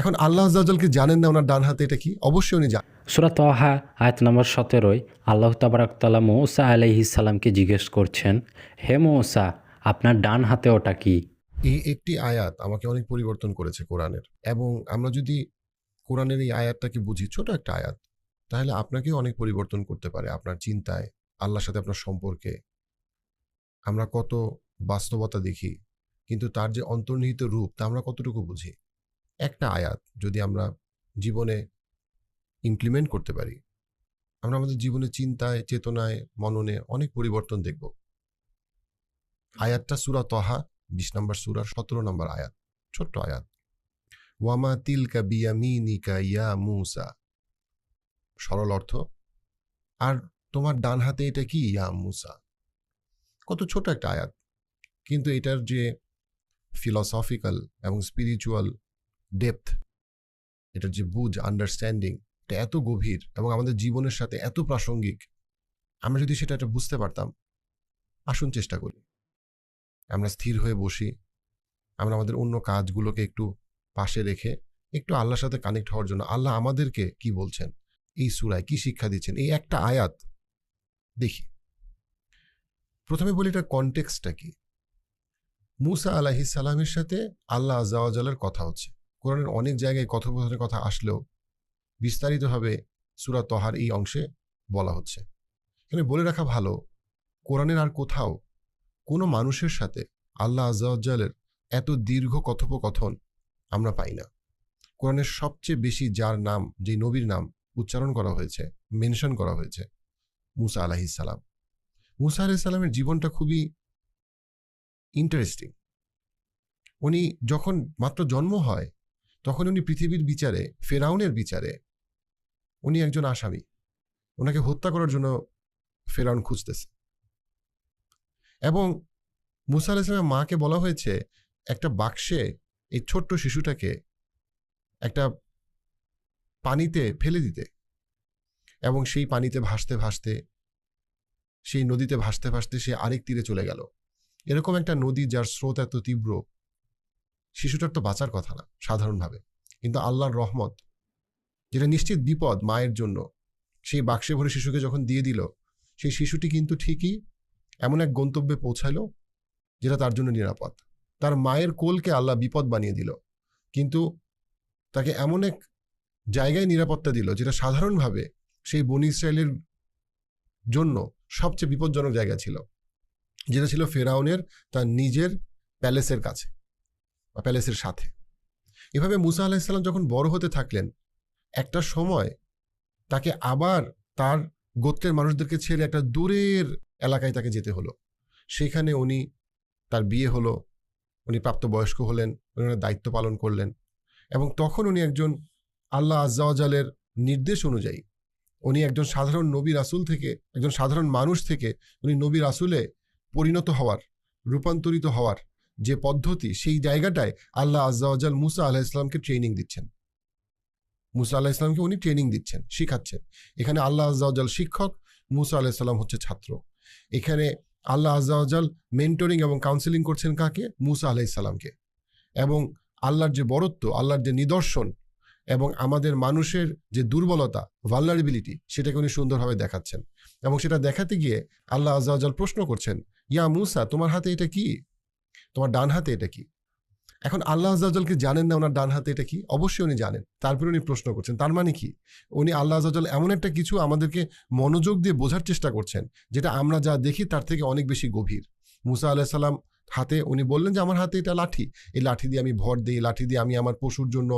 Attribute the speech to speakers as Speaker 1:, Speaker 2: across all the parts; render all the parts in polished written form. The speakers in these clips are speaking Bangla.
Speaker 1: এখন আল্লাহ আজ্জা ওয়াজাল কি জানেন না ওনার ডান হাতে এটা কি? অবশ্যই উনি জানেন।
Speaker 2: সূরা তাহা আয়াত নম্বর 17 আল্লাহ তাবারাক তাআলা মূসা আলাইহিস সালামকে জিজ্ঞেস করছেন, হে মূসা, আপনার ডান হাতে ওটা কি?
Speaker 1: এই একটি আয়াত আমাকে অনেক পরিবর্তন করেছে কোরআনের। এবং আমরা যদি কোরআনের এই আয়াতটাকে বুঝি, ছোট একটা আয়াত, তাহলে আপনাকেও অনেক পরিবর্তন করতে পারে আপনার চিন্তায়, আল্লাহর সাথে আপনার সম্পর্কে। আমরা কত বাস্তবতা দেখি, কিন্তু তার যে অন্তর্নিহিত রূপ তা আমরা কতটুকু বুঝি। একটা আয়াত যদি আমরা জীবনে ইমপ্লিমেন্ট করতে পারি, আমরা আমাদের জীবনে চিন্তায়, চেতনায়, মননে অনেক পরিবর্তন দেখব। আয়াতটা সূরা তাহা 20 নম্বর সূরার 17 নম্বর আয়াত, ছোট্ট আয়াত। ওয়ামা তিলকা বিয়ামিনিকা ইয়া মূসা, সরল অর্থ, আর তোমার ডান হাতে এটা কি ইয়া মূসা। কত ছোট একটা আয়াত, কিন্তু এটার যে ফিলসফিক্যাল এবং স্পিরিচুয়াল ডেপথ, এটার যে বুঝ, আন্ডারস্ট্যান্ডিং, এটা এত গভীর এবং আমাদের জীবনের সাথে এত প্রাসঙ্গিক। আমরা যদি সেটা বুঝতে পারতাম, আসুন চেষ্টা করি। আমরা স্থির হয়ে বসি, আমরা আমাদের অন্য কাজগুলোকে একটু পাশে রেখে একটু আল্লাহর সাথে কানেক্ট হওয়ার জন্য আল্লাহ আমাদেরকে কি বলছেন, এই সূরায় কি শিক্ষা দিচ্ছেন, এই একটা আয়াত দেখি। প্রথমে বলি এটার কনটেক্সটটা কি। মূসা আলাইহিস সালামের সাথে আল্লাহ আজ্জা ওয়াজালের কথা হচ্ছে। কোরআনের অনেক জায়গায় কথোপকথনের কথা আসলেও বিস্তারিতভাবে সূরা তাহার এই অংশে বলা হচ্ছে। এখানে বলে রাখা ভালো, কোরআনের আর কোথাও কোনো মানুষের সাথে আল্লাহ আজ্জা ওয়াজালের এত দীর্ঘ কথোপকথন আমরা পাই না। কোরআনের সবচেয়ে বেশি যার নাম, যে নবীর নাম উচ্চারণ করা হয়েছে, মেনশন করা হয়েছে, মূসা আলাইহিস সালাম। মূসা আলাইহিস সালামের জীবনটা খুবই ইন্টারেস্টিং। উনি যখন মাত্র জন্ম হয়, তখন উনি পৃথিবীর বিচারে, ফেরাউনের বিচারে উনি একজন আসামি। ওনাকে হত্যা করার জন্য ফেরাউন খুঁজতেছে। এবং মূসা আলাইহিস সালামের মাকে বলা হয়েছে একটা বাক্সে এই ছোট্ট শিশুটাকে একটা পানিতে ফেলে দিতে, এবং সেই পানিতে ভাসতে ভাসতে, সেই নদীতে ভাসতে ভাসতে সে আরেক তীরে চলে গেল। এরকম একটা নদী যার স্রোত এত তীব্র, শিশুটার তো বাঁচার কথা না সাধারণভাবে, কিন্তু আল্লাহর রহমত, যেটা নিশ্চিত বিপদ মায়ের জন্য, সেই বাক্সে ভরে শিশুকে যখন দিয়ে দিল, সেই শিশুটি কিন্তু ঠিকই এমন এক গন্তব্যে পৌঁছালো যেটা তার জন্য নিরাপদ। তার মায়ের কোলকে আল্লাহ বিপদ বানিয়ে দিল, কিন্তু তাকে এমন এক জায়গায় নিরাপত্তা দিল যেটা সাধারণভাবে সেই বনী ইসরায়েলের জন্য সবচেয়ে বিপজ্জনক জায়গা ছিল, যেটা ছিল ফেরাউনের তার নিজের প্যালেসের কাছে বা প্যালেসের সাথে। এভাবে মূসা আলাইহিস সালাম যখন বড় হতে থাকলেন, একটা সময় তাকে আবার তার গোত্রের মানুষদেরকে ছেড়ে একটা দূরের এলাকায় তাকে যেতে হলো। সেখানে উনি, তার বিয়ে হলো, উনি প্রাপ্তবয়স্ক হলেন, উনি ওনার দায়িত্ব পালন করলেন। এবং তখন উনি একজন আল্লাহ আজ্জা ওয়াজালের নির্দেশ অনুযায়ী, উনি একজন সাধারণ নবী রাসূল থেকে, একজন সাধারণ মানুষ থেকে উনি নবী রাসূলে পরিণত হওয়ার, রূপান্তরিত হওয়ার যে পদ্ধতি, সেই জায়গাটায় আল্লাহ আজ্জা ওয়াজাল মূসা আলাইহিস সালামকে ট্রেনিং দিচ্ছেন। মূসা আলাইহিস সালামকে উনি ট্রেনিং দিচ্ছেন, শিখাচ্ছেন। এখানে আল্লাহ আজ্জা ওয়াজাল শিক্ষক, মূসা আলাইহিস সালাম হচ্ছে ছাত্র। এখানে আল্লাহ আজ্জা ওয়াজাল মেন্টরিং এবং কাউন্সেলিং করছেন কাকে? মূসা আলাইহিস সালামকে। এবং আল্লাহর যে বরত্ব, আল্লাহর যে নিদর্শন এবং আমাদের মানুষের যে দুর্বলতা, ভালনারেবিলিটি, সেটাকে উনি সুন্দরভাবে দেখাচ্ছেন। এবং সেটা দেখাতে গিয়ে আল্লাহ আজ্জা ওয়াজাল প্রশ্ন করছেন, ইয়া মূসা, তোমার হাতে এটা কি? তোমার ডান হাতে এটা কি? এখন আল্লাহ আজ্জা ওয়াজাল কি জানেন না ওনার ডান হাতে এটা কি? অবশ্যই উনি জানেন, তারপরে উনি প্রশ্ন করছেন। তার মানে কি? উনি আল্লাহ আজ্জা ওয়াজাল এমন একটা কিছু আমাদেরকে মনোযোগ দিয়ে বোঝার চেষ্টা করছেন, যেটা আমরা যা দেখি তার থেকে অনেক বেশি গভীর। মূসা আলাইহিস সালাম হাতে উনি বললেন যে আমার হাতে এটা লাঠি, এই লাঠি দিয়ে আমি ভর দিই, লাঠি দিয়ে আমি আমার পশুর জন্য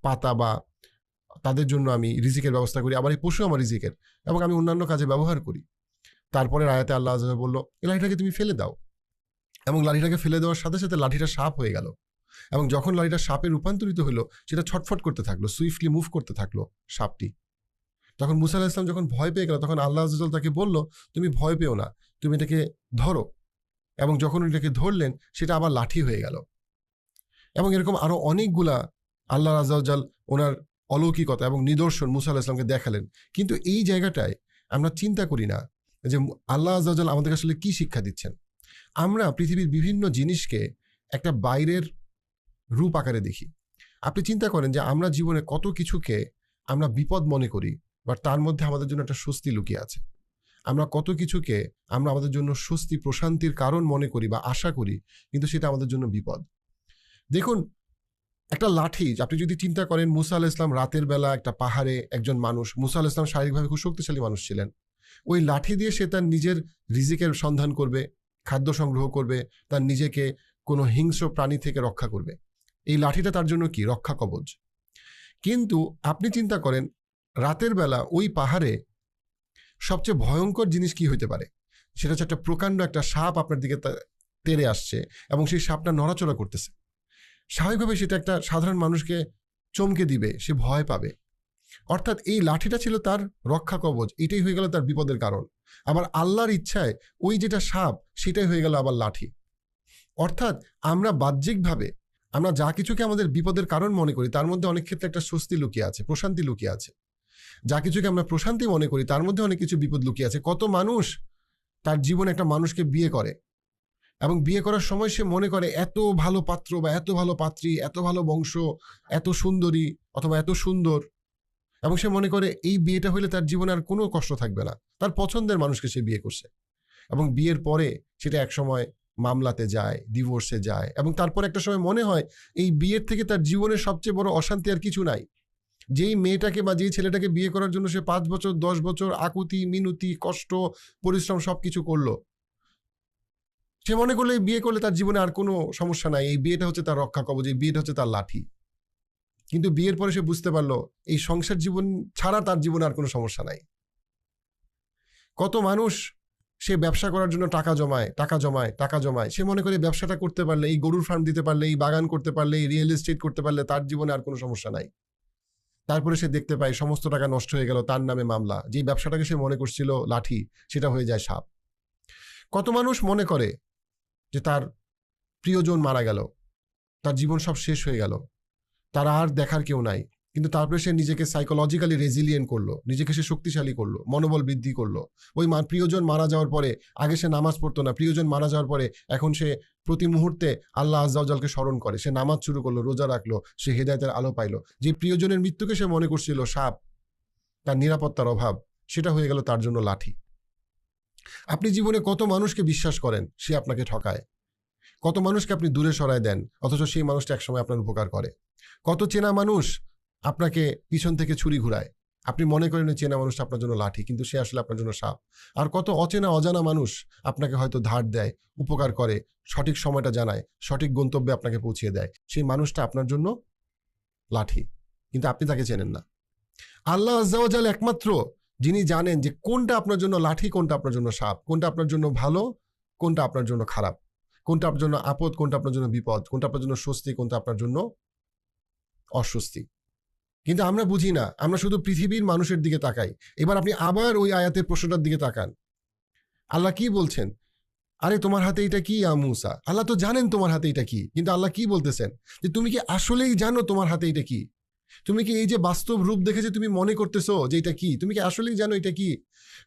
Speaker 1: পাতা বা তাদের জন্য আমি রিজিকের ব্যবস্থা করি, আবার এই পশু আমার রিজিকের, এবং আমি অন্যান্য কাজে ব্যবহার করি। তারপরে আয়াতে আল্লাহ আজ্জা ওয়াজাল বলল, এই লাঠিটাকে তুমি ফেলে দাও। এবং লাঠিটাকে ফেলে দেওয়ার সাথে সাথে লাঠিটা সাপ হয়ে গেল। এবং যখন লাঠিটা সাপে রূপান্তরিত হলো, সেটা ছটফট করতে থাকলো, সুইফটলি মুভ করতে থাকলো সাপটি। তখন মূসা আলাইহিস সালাম যখন ভয় পেয়ে গেল, তখন আল্লাহ আজ্জা ওয়াজাল তাকে বলল, তুমি ভয় পেও না, তুমি এটাকে ধরো। এবং যখন এটাকে ধরলেন, সেটা আবার লাঠি হয়ে গেল। এবং এরকম আরো অনেকগুলা আল্লাহ আজ্জা ওয়াজাল ওনার অলৌকিকতা এবং নিদর্শন মূসা আলাইহিস সালামকে দেখালেন। কিন্তু এই জায়গাটায় আমরা চিন্তা করি না যে আল্লাহ আজ্জা ওয়াজাল আমাদের আসলে কি শিক্ষা দিচ্ছেন। আমরা পৃথিবীর বিভিন্ন জিনিসকে একটা বাইরের রূপ আকারে দেখি। আপনি চিন্তা করেন যে আমরা জীবনে কত কিছুকে আমরা বিপদ মনে করি, বাট তার মধ্যে আমাদের জন্য একটা স্বস্তি লুকিয়ে আছে। আমরা কত কিছুকে আমরা আমাদের জন্য স্বস্তি প্রশান্তির কারণ মনে করি বা আশা করি, কিন্তু সেটা আমাদের জন্য বিপদ। দেখুন, একটা লাঠি, আপনি যদি চিন্তা করেন মুসা আলাইহিস সালাম রাতের বেলা একটা পাহাড়ে একজন মানুষ, মুসা আলাইহিস সালাম শারীরিকভাবে খুব শক্তিশালী মানুষ ছিলেন। ওই লাঠি দিয়ে সে তার নিজের রিজিকের সন্ধান করবে, খাদ্য সংগ্রহ করবে, তার নিজেকে কোনো হিংস্র প্রাণী থেকে রক্ষা করবে। এই লাঠিটা তার জন্য কি? রক্ষা কবচ। কিন্তু আপনি চিন্তা করেন রাতের বেলা ওই পাহাড়ে সবচেয়ে ভয়ঙ্কর জিনিস কি হইতে পারে? সেটা হচ্ছে একটা প্রকাণ্ড একটা সাপ আপনার দিকে তেড়ে আসছে এবং সেই সাপটা নড়াচড়া করতেছে। স্বাভাবিকভাবে সেটা একটা সাধারণ মানুষকে চমকে দিবে, সে ভয় পাবে। অর্থাৎ এই লাঠিটা ছিল তার রক্ষা কবচ, এটাই হয়ে গেল তার বিপদের কারণ। আবার আল্লাহর ইচ্ছায় ওই যেটা সাপ সেটাই হয়ে গেল আবার লাঠি। অর্থাৎ আমরা বাহ্যিকভাবে আমরা যা কিছুকে আমাদের বিপদের কারণ মনে করি তার মধ্যে অনেক ক্ষেত্রে একটা স্বস্তি লুকিয়ে আছে, প্রশান্তি লুকিয়ে আছে। যা কিছুকে আমরা প্রশান্তি মনে করি তার মধ্যে অনেক কিছু বিপদ লুকিয়ে আছে। কত মানুষ তার জীবনে একটা মানুষকে বিয়ে করে এবং বিয়ে করার সময় সে মনে করে এত ভালো পাত্র বা এত ভালো পাত্রী, এত ভালো বংশ, এত সুন্দরী অথবা এত সুন্দর, এবং সে মনে করে এই বিয়েটা হইলে তার জীবনে আর কোনো কষ্ট থাকবে না। তার পছন্দের মানুষকে সে বিয়ে করছে এবং বিয়ের পরে সেটা একসময় মামলাতে যায়, ডিভোর্সে যায়, এবং তারপর একটা সময় মনে হয় এই বিয়ের থেকে তার জীবনের সবচেয়ে বড় অশান্তি আর কিছু নাই। যেই মেয়েটাকে বা যেই ছেলেটাকে বিয়ে করার জন্য সে 5 বছর 10 বছর আকুতি মিনতি কষ্ট পরিশ্রম সবকিছু করলো, সে মনে করলে এই বিয়ে করলে তার জীবনে আর কোনো সমস্যা নাই, এই বিয়েটা হচ্ছে তার রক্ষা কবচ, এই বিয়েটা হচ্ছে তার লাঠি। কিন্তু বিয়ের পরে সে বুঝতে পারলো এই সংসার জীবন ছাড়া তার জীবনে আর কোনো সমস্যা নাই। কত মানুষ সে ব্যবসা করার জন্য টাকা জমায় টাকা জমায় টাকা জমায়, সে মনে করে ব্যবসাটা করতে পারলে, এই গরুর ফার্ম দিতে পারলে, এই বাগান করতে পারলে, এই রিয়েল এস্টেট করতে পারলে তার জীবনে আর কোনো সমস্যা নাই। তারপরে সে দেখতে পায় সমস্ত টাকা নষ্ট হয়ে গেল, তার নামে মামলা। যে ব্যবসাটাকে সে মনে করছিল লাঠি সেটা হয়ে যায় সাপ। কত মানুষ মনে করে যে তার প্রিয়জন মারা গেল, তার জীবন সব শেষ হয়ে গেল, তার আর দেখার কেউ নাই, কিন্তু তারপরে সে নিজেকে সাইকোলজিক্যালি রেজিলিয়েন্ট করলো, নিজেকে সে শক্তিশালী করলো, মনোবল বৃদ্ধি করলো। ওই প্রিয়জন মারা যাওয়ার পরে আগে সে নামাজ পড়তো না, প্রিয়জন মারা যাওয়ার পরে এখন সে প্রতি মুহূর্তে আল্লাহ আজ্জা ওয়া জালকে স্মরণ করে, সে নামাজ শুরু করলো, রোজা রাখলো, সে হেদায়েতের আলো পাইলো। যে প্রিয়জনের মৃত্যুকে সে মনে করছিল সাপ, তার নিরাপত্তার অভাব, সেটা হয়ে গেল তার জন্য লাঠি। আপনি জীবনে কত মানুষকে বিশ্বাস করেন, সে আপনাকে ঠকায়। কত মানুষকে আপনি দূরে সরায় দেন, অথচ সেই মানুষটা একসময় আপনার উপকার করে। কত চেনা মানুষ আপনাকে পিছন থেকে ছুরি ঘুরায়, আপনি মনে করেন চেনা মানুষটা আপনার জন্য লাঠি, কিন্তু সে আসলে আপনার জন্য সাপ। আর কত অচেনা অজানা মানুষ আপনাকে হয়তো ধার দেয়, উপকার করে, সঠিক সময়টা জানায়, সঠিক গন্তব্যে আপনাকে পৌঁছিয়ে দেয়, সেই মানুষটা আপনার জন্য লাঠি, কিন্তু আপনি তাকে চেনেন না। আল্লাহ আজ্জা ওয়া জাল একমাত্র যিনি জানেন যে কোনটা আপনার জন্য লাঠি, কোনটা আপনার জন্য সাপ, কোনটা আপনার জন্য ভালো, কোনটা আপনার জন্য খারাপ, কোনটা আপনার জন্য আপদ, কোনটা আপনার জন্য বিপদ, কোনটা আপনার জন্য স্বস্তি, কোনটা আপনার জন্য অস্বস্তি। কিন্তু আমরা বুঝি না, আমরা শুধু পৃথিবীর মানুষের দিকে তাকাই। এবার আপনি আবার ওই আয়াতের প্রশ্নটার দিকে তাকান, আল্লাহ কি বলছেন? আরে তোমার হাতে এটা কি মুসা? আল্লাহ তো জানেন তোমার হাতে এটা কি, কিন্তু আল্লাহ কি বলতেছেন যে তুমি কি আসলেই জানো তোমার হাতে এটা কি? তুমি কি এই যে বাস্তব রূপ দেখে যে তুমি মনে করতেছো যে এটা কি, তুমি কি আসলেই জানো এটা কি?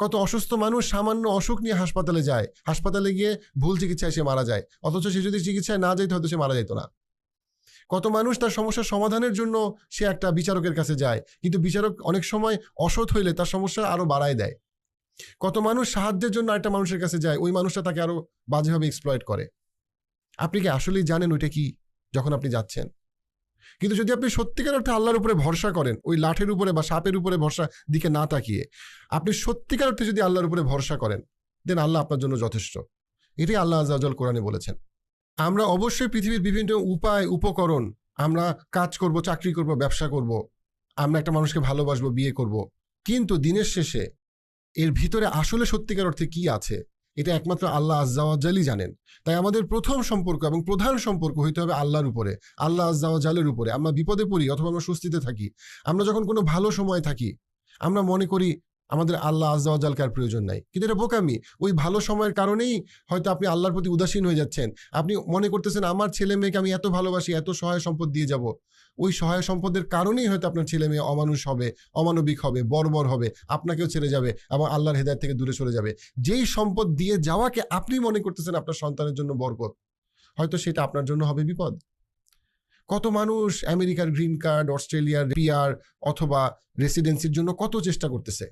Speaker 1: কত অসুস্থ মানুষ সামান্য অসুখ নিয়ে হাসপাতালে যায়, হাসপাতালে গিয়ে ভুল চিকিৎসায় সে মারা যায়, অথচ সে যদি চিকিৎসায় না যেত হয়তো সে মারা যেত না। কত মানুষ তার সমস্যার সমাধানের জন্য সে একটা বিচারকের কাছে যায়, কিন্তু বিচারক অনেক সময় অসৎ হইলে তার সমস্যা আরো বাড়ায় দেয়। কত মানুষ সাহায্যের জন্য একটা মানুষের কাছে যায়, ওই মানুষটা তাকে আরো বাজেভাবে এক্সপ্লয়েট করে। আপনি কি আসলেই জানেন ওইটা কি যখন আপনি যাচ্ছেন? কিন্তু যদি আপনি সত্যিকার অর্থে আল্লাহর উপরে ভরসা করেন, ওই লাঠের উপরে বা সাপের উপরে ভরসা দিকে না তাকিয়ে আপনি সত্যিকার অর্থে যদি আল্লাহর উপরে ভরসা করেন, দেন আল্লাহ আপনার জন্য যথেষ্ট। এটাই আল্লাহ আজ্জা ওয়া জাল কোরআনে বলেছেন। আমরা অবশ্যই পৃথিবীর বিভিন্ন উপায় উপকরণ, আমরা কাজ করব, চাকরি করব, ব্যবসা করব, আমরা একটা মানুষকে ভালোবাসবো, বিয়ে করব, কিন্তু দিনের শেষে এর ভিতরে আসলে সত্যিকার অর্থে কি আছে এটা একমাত্র আল্লাহ আজ্জা ওয়া জালই জানেন। তাই আমাদের প্রথম সম্পর্ক এবং প্রধান সম্পর্ক হইতে হবে আল্লাহর উপরে, আল্লাহ আজ্জা ওয়া জালের উপরে। আমরা বিপদে পড়ি অথবা আমরা স্বস্তিতে থাকি, আমরা যখন কোনো ভালো সময় থাকি, আমরা মনে করি আমাদের আল্লাহ আজ্জা ওয়া জালকে আর প্রয়োজন নাই, কিন্তু এটা বোকামি। ওই ভালো সময়ের কারণেই হয়তো আপনি আল্লাহর প্রতি উদাসীন হয়ে যাচ্ছেন। আপনি মনে করতেছেন আমার ছেলে মেয়েকে আমি এত ভালোবাসি, এত সহায় সম্পদ দিয়ে যাব, ওই সহায় সম্পদের কারণেই হয়তো আপনার ছেলে মেয়ে অমানুষ হবে, অমানবিক হবে, বর্বর হবে, আপনাকেও ছেড়ে যাবে এবং আল্লাহর হেদায়েত থেকে দূরে সরে যাবে। যেই সম্পদ দিয়ে যাওয়াকে আপনি মনে করতেছেন আপনার সন্তানের জন্য বরকত, হয়তো সেটা আপনার জন্য হবে বিপদ। কত মানুষ আমেরিকার গ্রিন কার্ড, অস্ট্রেলিয়ার পিআর অথবা রেসিডেন্সির জন্য কত চেষ্টা করতেছে,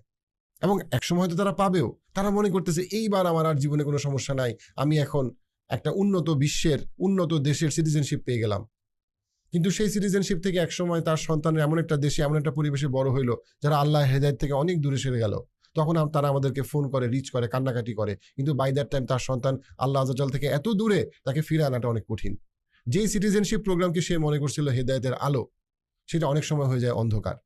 Speaker 1: এবং একসময় হয়তো তারা পাবেও। তারা মনে করতেছে এইবার আমার আর জীবনে কোনো সমস্যা নাই, আমি এখন একটা উন্নত বিশ্বের, উন্নত দেশের সিটিজেনশিপ পেয়ে গেলাম। কিন্তু সেই সিটিজেনশিপ থেকে একসময় তার সন্তানের এমন একটা দেশে, এমন একটা পরিবেশে বড় হইলো যারা আল্লাহ হেদায়েত থেকে অনেক দূরে সরে গেল। তখন তারা আমাদেরকে ফোন করে, রিচ করে, কান্নাকাটি করে, কিন্তু বাই দ্যাট টাইম তার সন্তান আল্লাহ আযাল থেকে এত দূরে, তাকে ফিরে আনাটা অনেক কঠিন। যেই সিটিজেনশিপ প্রোগ্রামকে সে মনে করছিল হেদায়েতের আলো, সেটা অনেক সময় হয়ে যায় অন্ধকার।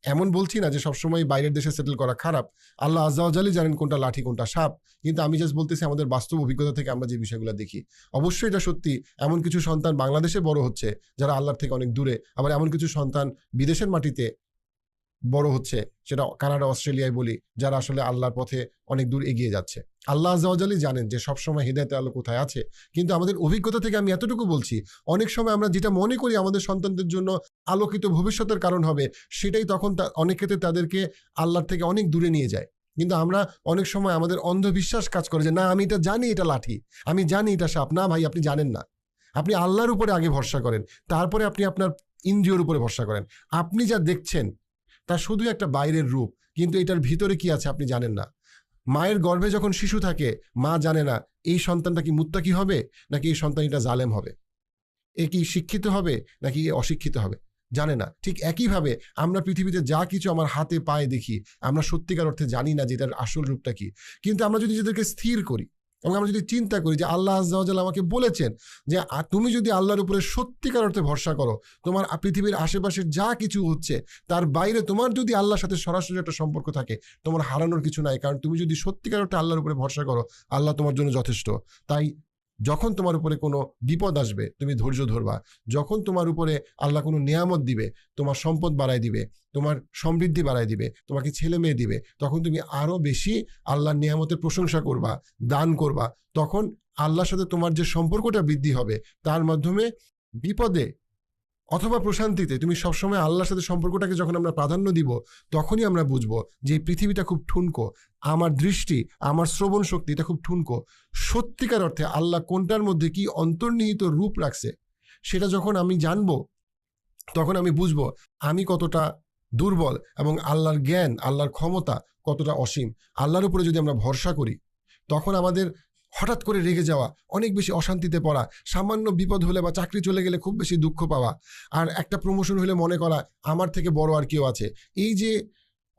Speaker 1: এমন বলছি না যে সবসময় বাইরের দেশে সেটেল করা খারাপ, আল্লাহ আযজা ওয়া জাল্লা জানেন কোনটা লাঠি কোনটা সাপ, কিন্তু আমি জাস্ট বলতেছি আমাদের বাস্তব অভিজ্ঞতা থেকে আমরা যে বিষয়গুলো দেখি। অবশ্যই এটা সত্যি, এমন কিছু সন্তান বাংলাদেশে বড় হচ্ছে যারা আল্লাহর থেকে অনেক দূরে, আবার এমন কিছু সন্তান বিদেশের মাটিতে বড় হচ্ছে, সেটা কানাডা, অস্ট্রেলিয়ায় বলি, যারা আসলে আল্লাহর পথে অনেক দূর এগিয়ে যাচ্ছে। আল্লাহ আযজা ওয়া জাল্লা জানেন যে সবসময় হিদায়াতের আলো কোথায় আছে, কিন্তু আমাদের অভিজ্ঞতা থেকে আমি এতটুকু বলছি, অনেক সময় আমরা যেটা মনে করি আমাদের সন্তানদের জন্য আলোকিত ভবিষ্যতের কারণ হবে, সেটাই তখন অনেক ক্ষেত্রে তাদেরকে আল্লাহর থেকে অনেক দূরে নিয়ে যায়। কিন্তু আমরা অনেক সময় আমাদের অন্ধবিশ্বাস কাজ করে যে না, আমি এটা জানি এটা লাঠি, আমি জানি এটা সাপ। না ভাই, আপনি জানেন না। আপনি আল্লাহর উপরে আগে ভরসা করেন, তারপরে আপনি আপনার ইন্দ্রিয়র উপরে ভরসা করেন। আপনি যা দেখছেন তা শুধু একটা বাইরের রূপ, কিন্তু এটার ভিতরে কি আছে আপনি জানেন না। মায়ের গর্ভে যখন শিশু থাকে, মা জানে না এই সন্তানটা কি মুত্তাকি হবে নাকি এই সন্তানটা জালেম হবে, এ কি শিক্ষিত হবে নাকি এ অশিক্ষিত হবে, জানে না। ঠিক একইভাবে আমরা পৃথিবীতে যা কিছু আমার হাতে পায়ে দেখি, আমরা সত্যিকার অর্থে জানি না যে এটার আসল রূপটা কি। কিন্তু আমরা যদি নিজেদেরকে স্থির করি এবং আমরা যদি চিন্তা করি যে আল্লাহ আযজা ওয়া জাল্লা আমাকে বলেছেন যে তুমি যদি আল্লাহর উপরে সত্যিকার অর্থে ভরসা করো, তোমার পৃথিবীর আশেপাশে যা কিছু হচ্ছে তার বাইরে তোমার যদি আল্লাহর সাথে সরাসরি একটা সম্পর্ক থাকে, তোমার হারানোর কিছু নাই। কারণ তুমি যদি সত্যিকার অর্থে আল্লাহর উপরে ভরসা করো, আল্লাহ তোমার জন্য যথেষ্ট। তাই যখন তোমার উপরে কোনো বিপদ আসবে, তুমি ধৈর্য ধরবা। যখন তোমার উপরে আল্লাহ কোনো নিয়ামত দিবে, তোমার সম্পদ বাড়ায় দিবে, তোমার সমৃদ্ধি বাড়ায় দিবে, তোমাকে ছেলে মেয়ে দিবে, তখন তুমি আরো বেশি আল্লাহর নিয়ামতের প্রশংসা করবা, দান করবা। তখন আল্লাহর সাথে তোমার যে সম্পর্কটা বৃদ্ধি হবে, তার মাধ্যমে বিপদে অথবা প্রশান্তিতে তুমি সবসময় আল্লাহর সাথে সম্পর্কটাকে যখন আমরা প্রাধান্য দিব, তখনই আমরা বুঝবো যে এই পৃথিবীটা খুব ঠুনকো, আমার দৃষ্টি, আমার শ্রবণ শক্তি এটা খুব ঠুনকো। সত্যিকার অর্থে আল্লাহ কোনটার মধ্যে কি অন্তর্নিহিত রূপ রাখছে, সেটা যখন আমি জানবো, তখন আমি বুঝবো আমি কতটা দুর্বল এবং আল্লাহর জ্ঞান, আল্লাহর ক্ষমতা কতটা অসীম। আল্লাহর উপরে যদি আমরা ভরসা করি, তখন আমাদের হঠাৎ করে রেগে যাওয়া, অনেক বেশি অশান্তিতে পড়া, সামান্য বিপদ হলে বা চাকরি চলে গেলে খুব বেশি দুঃখ পাওয়া, আর একটা প্রমোশন হলে মনে করা আমার থেকে বড় আর কেউ আছে, এই যে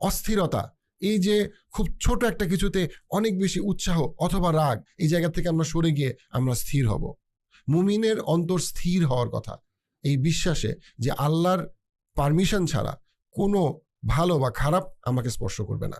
Speaker 1: অস্থিরতা, এই যে খুব ছোট একটা কিছুতে অনেক বেশি উৎসাহ অথবা রাগ, এই জায়গা থেকে আমরা সরে গিয়ে আমরা স্থির হব। মুমিনের অন্তর স্থির হওয়ার কথা এই বিশ্বাসে যে আল্লাহর পারমিশন ছাড়া কোনো ভালো বা খারাপ আমাকে স্পর্শ করবে না।